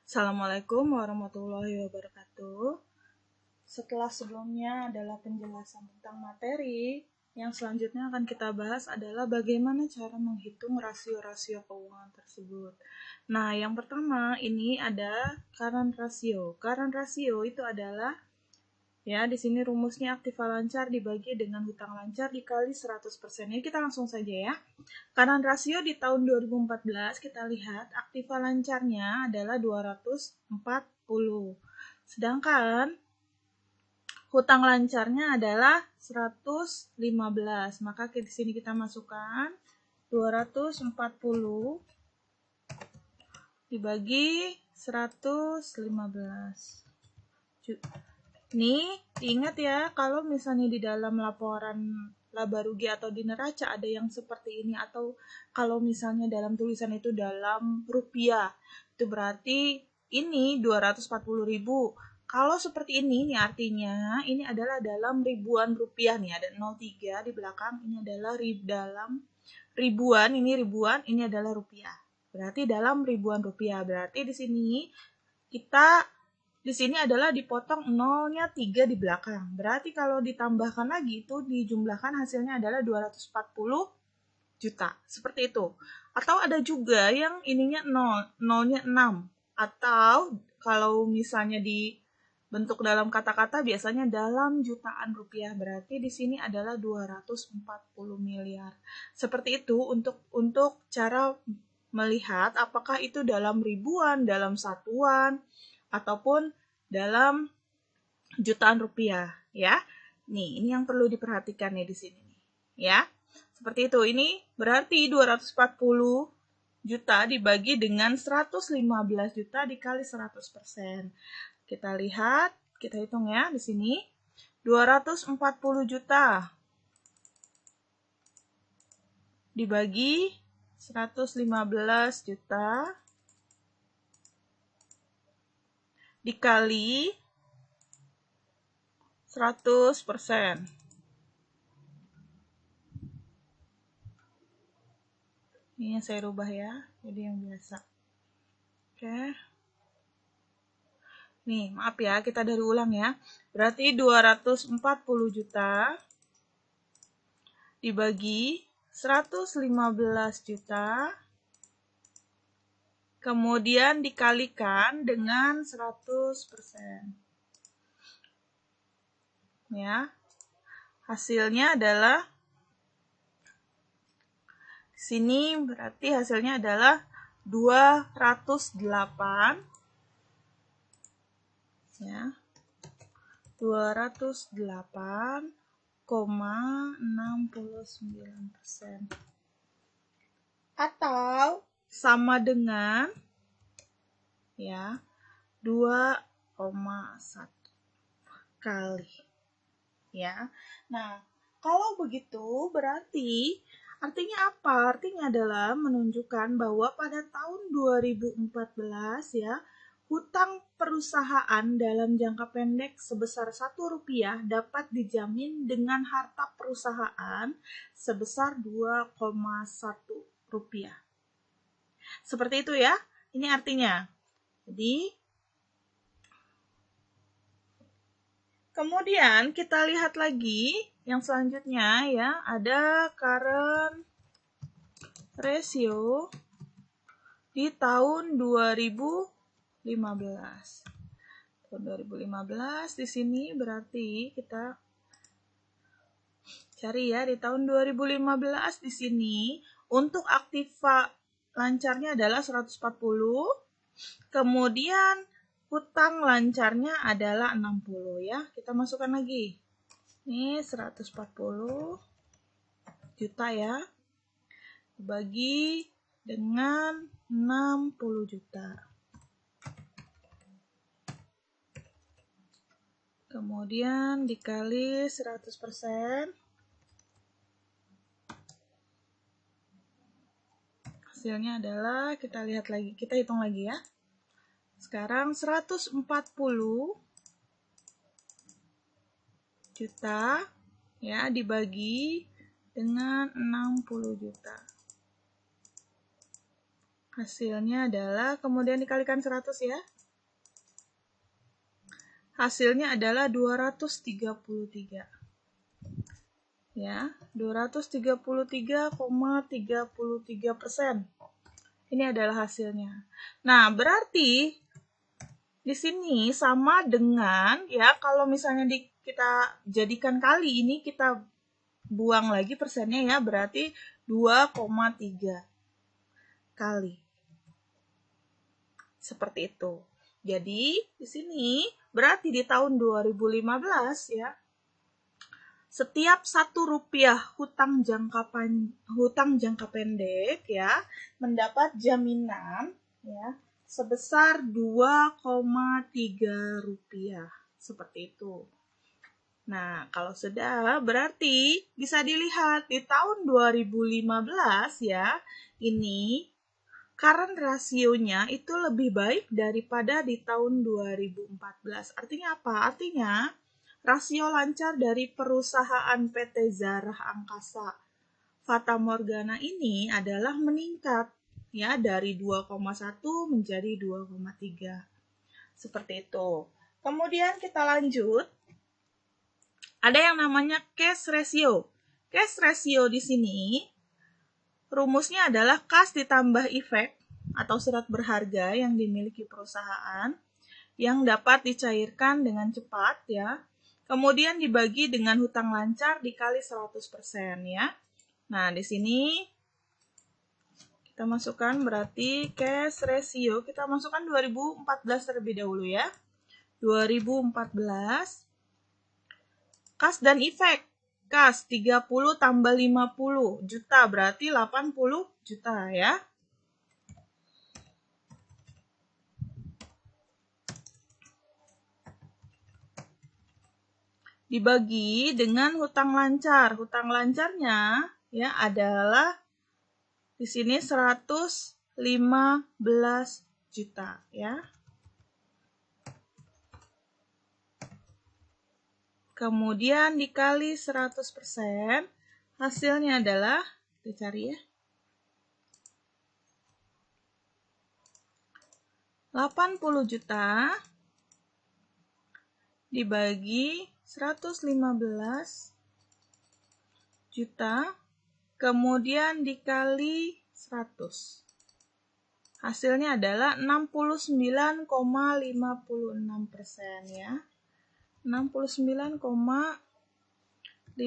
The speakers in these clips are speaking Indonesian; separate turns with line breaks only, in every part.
Assalamualaikum warahmatullahi wabarakatuh. Setelah sebelumnya adalah penjelasan tentang materi, yang selanjutnya akan kita bahas adalah bagaimana cara menghitung rasio-rasio keuangan tersebut. Nah, yang pertama ini ada current ratio. Current ratio itu adalah di sini rumusnya aktiva lancar dibagi dengan hutang lancar dikali 100%. Ini kita langsung saja ya. Current rasio di tahun 2014 kita lihat aktiva lancarnya adalah 240. Sedangkan hutang lancarnya adalah 115. Maka di sini kita masukkan 240 dibagi 115. Nih, ingat ya, kalau misalnya di dalam laporan laba rugi atau di neraca ada yang seperti ini, atau kalau misalnya dalam tulisan itu dalam rupiah, itu berarti ini 240.000. Kalau seperti ini artinya ini adalah dalam ribuan rupiah nih, ada 03 di belakang, ini adalah dalam ribuan, ini adalah rupiah. Berarti dalam ribuan rupiah. Berarti di sini adalah dipotong nolnya 3 di belakang. Berarti kalau ditambahkan lagi itu dijumlahkan hasilnya adalah 240 juta. Seperti itu. Atau ada juga yang ininya 0, nolnya 6. Atau kalau misalnya dibentuk dalam kata-kata biasanya dalam jutaan rupiah. Berarti di sini adalah 240 miliar. Seperti itu untuk cara melihat apakah itu dalam ribuan, dalam satuan, ataupun dalam jutaan rupiah, ya. Nih, ini yang perlu diperhatikan nih di sini, ya. Seperti itu. Ini berarti 240 juta dibagi dengan 115 juta dikali 100%. Kita lihat, kita hitung ya di sini. 240 juta dibagi 115 juta dikali 100%. Ini yang saya rubah ya, jadi yang biasa. Oke. Nih, maaf ya, kita dari ulang ya. Berarti 240 juta dibagi 115 juta, kemudian dikalikan dengan 100%. Ya. Hasilnya adalah sini berarti hasilnya adalah 208 ya. 208,69%. Atau sama dengan ya 2,1 kali. Ya. Nah, kalau begitu berarti artinya apa? Artinya adalah menunjukkan bahwa pada tahun 2014 ya, hutang perusahaan dalam jangka pendek sebesar Rp1 dapat dijamin dengan harta perusahaan sebesar Rp2,1. Seperti itu ya. Ini artinya. Jadi kemudian kita lihat lagi yang selanjutnya ya, ada current ratio di tahun 2015. Tahun 2015 di sini berarti kita cari ya di tahun 2015 di sini untuk aktiva lancarnya adalah 140. Kemudian hutang lancarnya adalah 60 ya. Kita masukkan lagi. Ini 140 juta ya. Dibagi dengan 60 juta. Kemudian dikali 100%. Hasilnya adalah, kita lihat lagi, kita hitung lagi ya. Sekarang 140 juta ya dibagi dengan 60 juta. Hasilnya adalah, kemudian dikalikan 100 ya. Hasilnya adalah 233. Ya, 233,33%. Ini adalah hasilnya. Nah, berarti di sini sama dengan, ya, kalau misalnya kita jadikan kali, ini kita buang lagi persennya ya, berarti 2,3 kali. Seperti itu. Jadi, di sini berarti di tahun 2015 ya, setiap Rp1 hutang jangka pendek ya mendapat jaminan ya sebesar Rp2,3. Seperti itu. Nah, kalau sudah berarti bisa dilihat di tahun 2015 ya, ini current rasionya itu lebih baik daripada di tahun 2014. Artinya apa? Artinya rasio lancar dari perusahaan PT Zarah Angkasa Fata Morgana ini adalah meningkat ya dari 2,1 menjadi 2,3. Seperti itu. Kemudian kita lanjut. Ada yang namanya cash ratio. Cash ratio di sini rumusnya adalah kas ditambah efek atau surat berharga yang dimiliki perusahaan yang dapat dicairkan dengan cepat ya. Kemudian dibagi dengan hutang lancar dikali 100% ya. Nah, di sini kita masukkan berarti cash ratio, kita masukkan 2014 terlebih dahulu ya. 2014 kas dan efek. Kas 30 tambah 50 juta berarti 80 juta ya. Dibagi dengan hutang lancar. Hutang lancarnya ya adalah di sini 115 juta ya. Kemudian dikali 100%, hasilnya adalah, kita cari ya, 80 juta dibagi 115 juta, kemudian dikali 100. Hasilnya adalah 69,56% ya. 69,56%.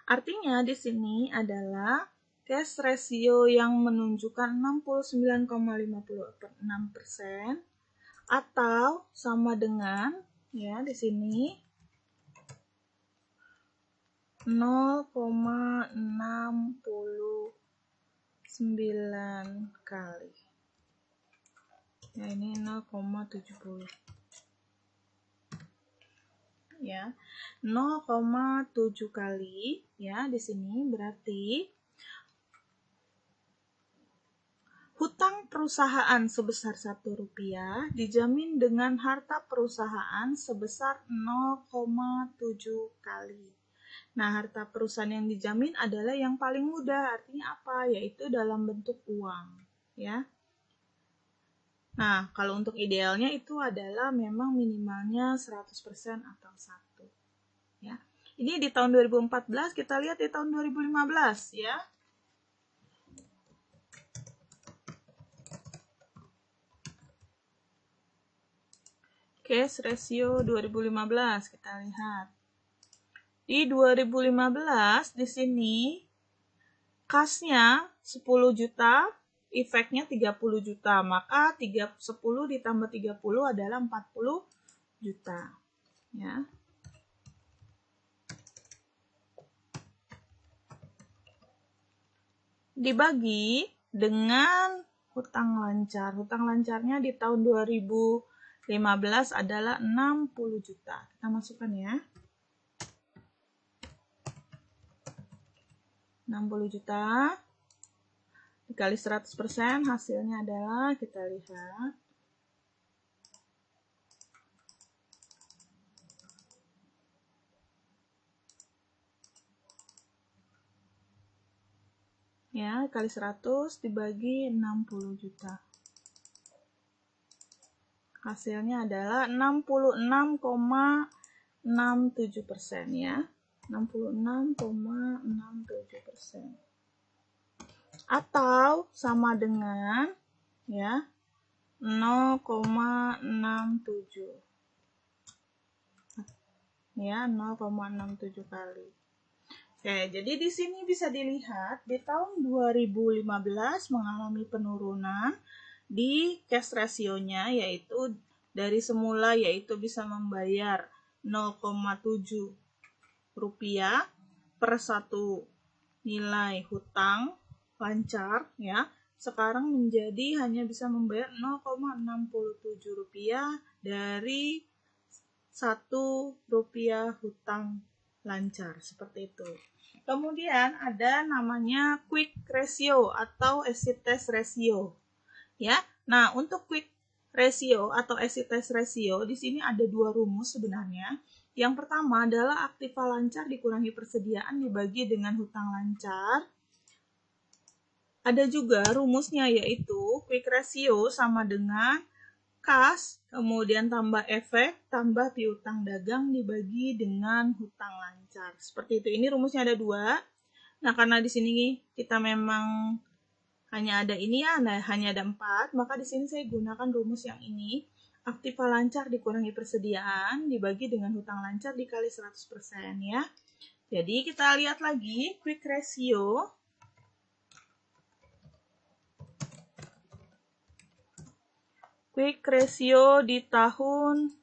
Artinya di sini adalah cash ratio yang menunjukkan 69,56% atau sama dengan ya di sini 0,69 kali. Ya, ini 0,70. Ya. 0,7 kali ya di sini berarti hutang perusahaan sebesar Rp1 dijamin dengan harta perusahaan sebesar 0,7 kali. Nah, harta perusahaan yang dijamin adalah yang paling mudah. Artinya apa? Yaitu dalam bentuk uang, ya. Nah, kalau untuk idealnya itu adalah memang minimalnya 100% atau 1. Ya. Ini di tahun 2014, kita lihat di tahun 2015, ya. Cash ratio 2015, kita lihat. Di 2015 di sini kasnya 10 juta, efeknya 30 juta. Maka 10 ditambah 30 adalah 40 juta. Ya. Dibagi dengan hutang lancar. Hutang lancarnya di tahun 2015 adalah 60 juta. Kita masukkan ya. 60 juta dikali 100%, hasilnya adalah, kita lihat, Ya, kali 100 dibagi 60 juta. Hasilnya adalah 66,67% ya. 66,67%. Atau sama dengan ya 0,67. Ya, 0,67 kali. Oke, jadi di sini bisa dilihat di tahun 2015 mengalami penurunan di cash ratio-nya, yaitu dari semula yaitu bisa membayar 0,7 rupiah per satu nilai hutang lancar ya. Sekarang menjadi hanya bisa membayar 0,67 rupiah dari 1 rupiah hutang lancar, seperti itu. Kemudian ada namanya quick ratio atau exit test ratio. Ya. Nah, untuk quick ratio atau exit test ratio di sini ada 2 rumus sebenarnya. Yang pertama adalah aktiva lancar dikurangi persediaan dibagi dengan hutang lancar. Ada juga rumusnya yaitu quick ratio sama dengan kas, kemudian tambah efek, tambah piutang dagang dibagi dengan hutang lancar. Seperti itu. Ini rumusnya ada 2. Nah, karena di sini kita memang hanya ada ini ya, nah, hanya ada 4, maka di sini saya gunakan rumus yang ini. Aktiva lancar dikurangi persediaan dibagi dengan hutang lancar dikali 100% ya. Jadi kita lihat lagi quick ratio. Quick ratio di tahun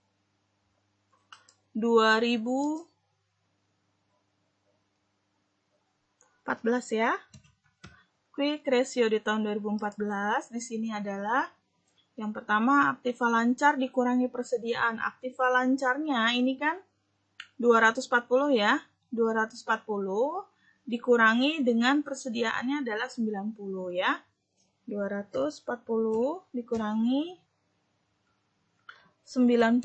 2014 ya. Quick ratio di tahun 2014 di sini adalah yang pertama aktiva lancar dikurangi persediaan. Aktiva lancarnya ini kan 240 ya. 240 dikurangi dengan persediaannya adalah 90 ya. 240 dikurangi 90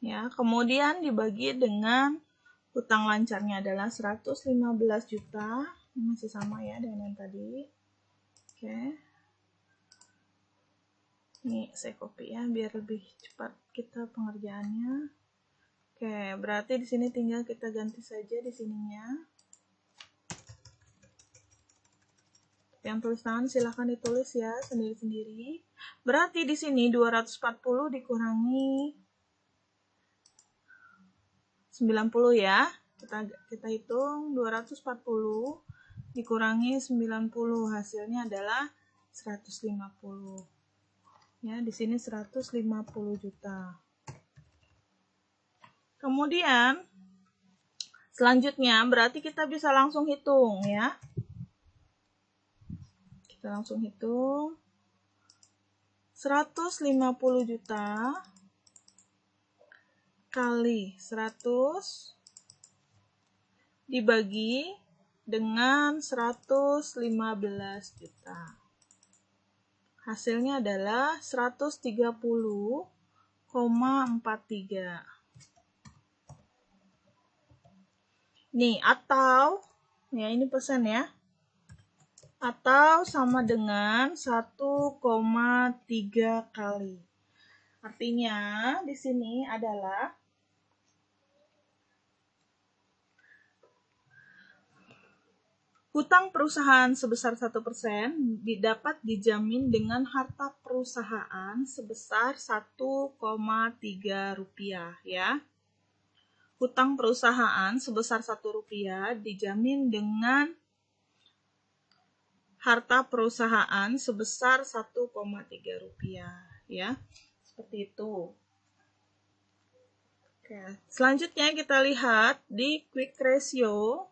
ya, kemudian dibagi dengan hutang lancarnya adalah 115 juta. Masih sama ya dengan yang tadi. Oke. Ini saya copy ya biar lebih cepat kita pengerjaannya. Oke, berarti di sini tinggal kita ganti saja di sininya. Yang tulis tangan silahkan ditulis ya sendiri-sendiri. Berarti di sini 240 dikurangi 90 ya. Kita hitung 240 dikurangi 90 hasilnya adalah 150. Ya, di sini 150 juta. Kemudian selanjutnya berarti kita bisa langsung hitung ya. Kita langsung hitung 150 juta kali 100 dibagi dengan 115 juta. Hasilnya adalah 130,43. Nih, atau ya ini persen ya. Atau sama dengan 1,3 kali. Artinya di sini adalah hutang perusahaan sebesar 1% dapat dijamin dengan harta perusahaan sebesar 1,3 rupiah ya. Hutang perusahaan sebesar 1 rupiah dijamin dengan harta perusahaan sebesar 1,3 rupiah ya. Seperti itu. Oke, selanjutnya kita lihat di quick ratio.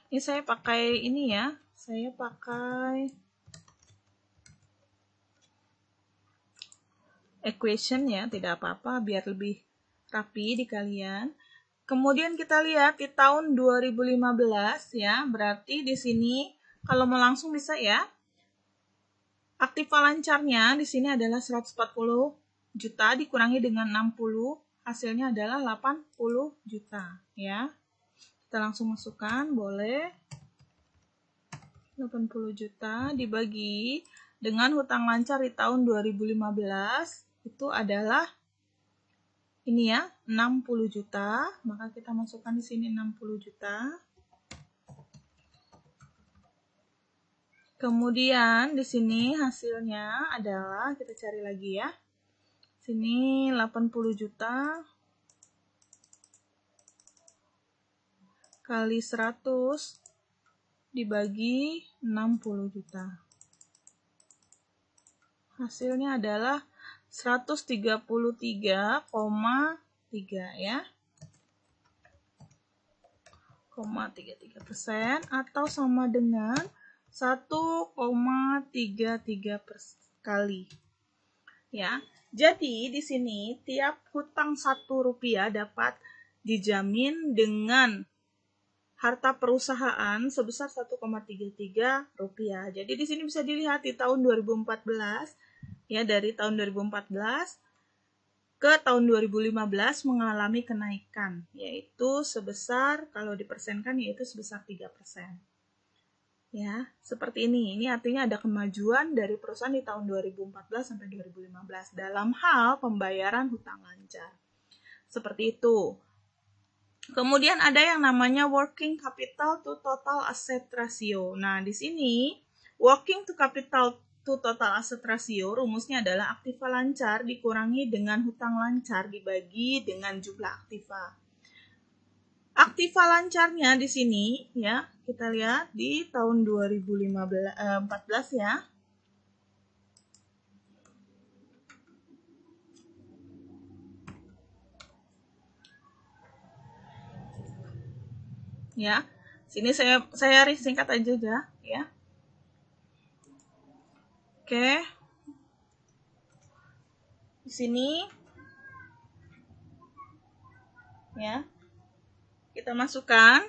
Ini saya pakai ini ya. Saya pakai equation ya, tidak apa-apa biar lebih rapi di kalian. Kemudian kita lihat di tahun 2015 ya, berarti di sini kalau mau langsung bisa ya. Aktiva lancarnya di sini adalah 140 juta dikurangi dengan 60, hasilnya adalah 80 juta ya. Kita langsung masukkan, boleh. 80 juta dibagi dengan hutang lancar di tahun 2015 itu adalah ini ya, 60 juta, maka kita masukkan di sini 60 juta. Kemudian di sini hasilnya adalah, kita cari lagi ya. Sini 80 juta kali 100 dibagi 60 juta. Hasilnya adalah 133,3 ya. 0,33% atau sama dengan 1,33 kali. Ya. Jadi di sini tiap hutang Rp1 dapat dijamin dengan harta perusahaan sebesar Rp1,33. Jadi di sini bisa dilihat di tahun 2014 ya, dari tahun 2014 ke tahun 2015 mengalami kenaikan, yaitu sebesar, kalau dipersenkan yaitu sebesar 3%. Ya, seperti ini. Ini artinya ada kemajuan dari perusahaan di tahun 2014 sampai 2015 dalam hal pembayaran hutang lancar. Seperti itu. Kemudian ada yang namanya working capital to total asset ratio. Nah, di sini working to capital to total asset ratio rumusnya adalah aktiva lancar dikurangi dengan hutang lancar dibagi dengan jumlah aktiva. Aktiva lancarnya di sini ya, kita lihat di tahun 2014 ya. Ya. Sini saya singkat aja ya. Oke. Di sini ya. Kita masukkan.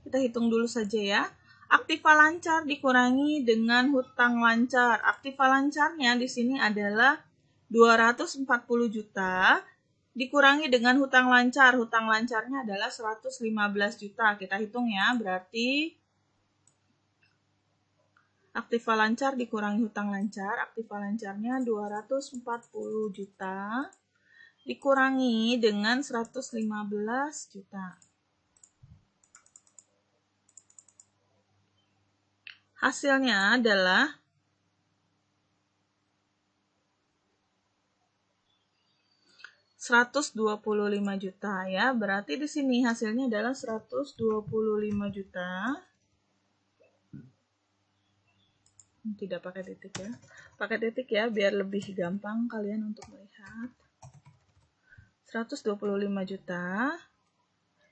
Kita hitung dulu saja ya. Aktiva lancar dikurangi dengan hutang lancar. Aktiva lancarnya di sini adalah 240 juta dikurangi dengan hutang lancar. Hutang lancarnya adalah 115 juta. Kita hitung ya, berarti aktiva lancar dikurangi hutang lancar. Aktiva lancarnya 240 juta dikurangi dengan 115 juta. Hasilnya adalah 125 juta ya. Berarti di sini hasilnya adalah 125 juta. Tidak pakai titik ya. Pakai titik ya biar lebih gampang kalian untuk melihat. 125 juta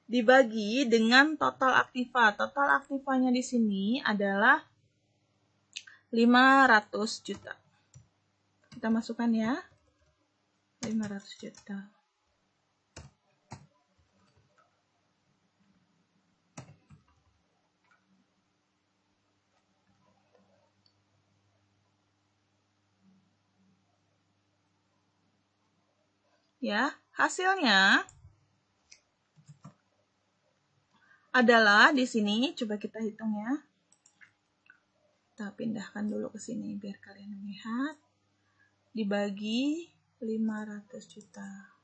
dibagi dengan total aktiva. Total aktivanya di sini adalah 500 juta. Kita masukkan ya. 500 juta. Ya, hasilnya adalah di sini, coba kita hitung ya. Kita pindahkan dulu ke sini biar kalian melihat. Dibagi 500 juta.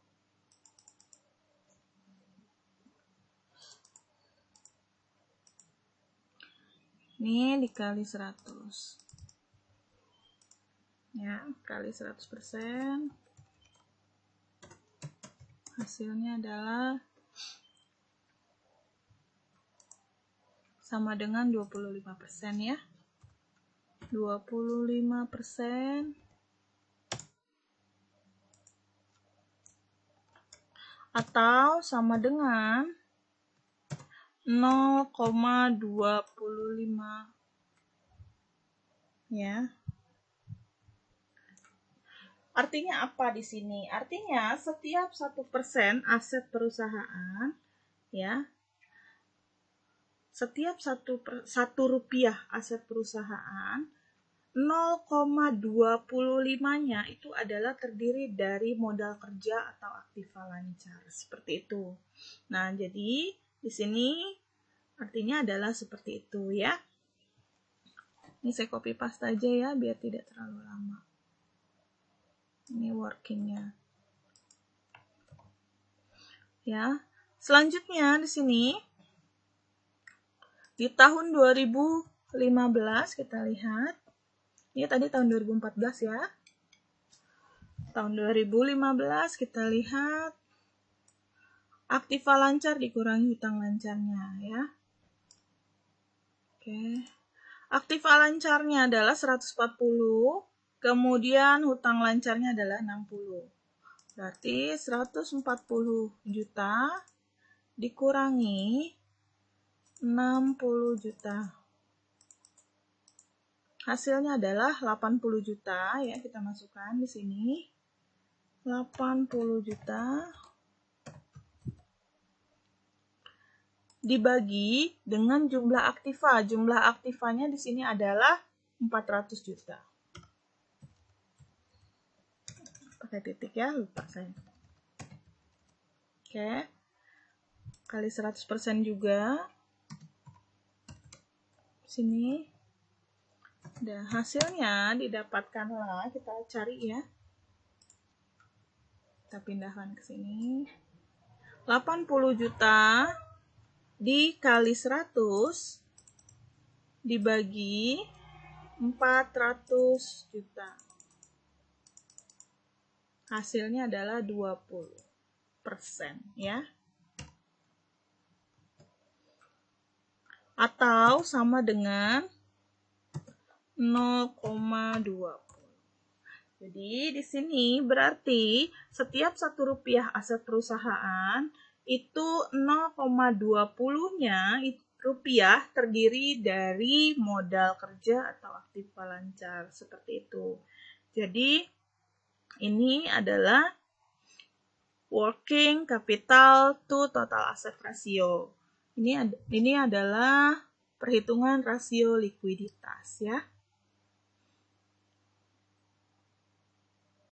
Ini dikali 100. Ya, kali 100%. Hasilnya adalah sama dengan 25% ya. 25% atau sama dengan 0,25 ya. Artinya apa di sini? Artinya setiap 1% aset perusahaan ya. Setiap satu rupiah aset perusahaan, 0,25-nya itu adalah terdiri dari modal kerja atau aktiva lancar. Seperti itu. Nah, jadi di sini artinya adalah seperti itu ya. Ini saya copy paste aja ya biar tidak terlalu lama. Ini workingnya. Ya. Selanjutnya di sini di tahun 2015 kita lihat. Ini tadi tahun 2014 ya. Tahun 2015 kita lihat aktiva lancar dikurangi hutang lancarnya ya. Oke. Aktiva lancarnya adalah 140, kemudian hutang lancarnya adalah 60. Berarti 140 juta dikurangi 60 juta. Hasilnya adalah 80 juta ya, kita masukkan di sini. 80 juta dibagi dengan jumlah aktiva. Jumlah aktivanya di sini adalah 400 juta. Pakai titik ya, lupa saya. Oke. Kali 100% juga. Sini. Dan hasilnya didapatkanlah, kita cari ya. Kita pindahkan ke sini. 80 juta dikali 100 dibagi 400 juta. Hasilnya adalah 20% ya. Atau sama dengan 0,20. Jadi di sini berarti setiap 1 rupiah aset perusahaan itu 0,20-nya rupiah terdiri dari modal kerja atau aktiva lancar, seperti itu. Jadi ini adalah working capital to total asset ratio. Ini adalah perhitungan rasio likuiditas ya.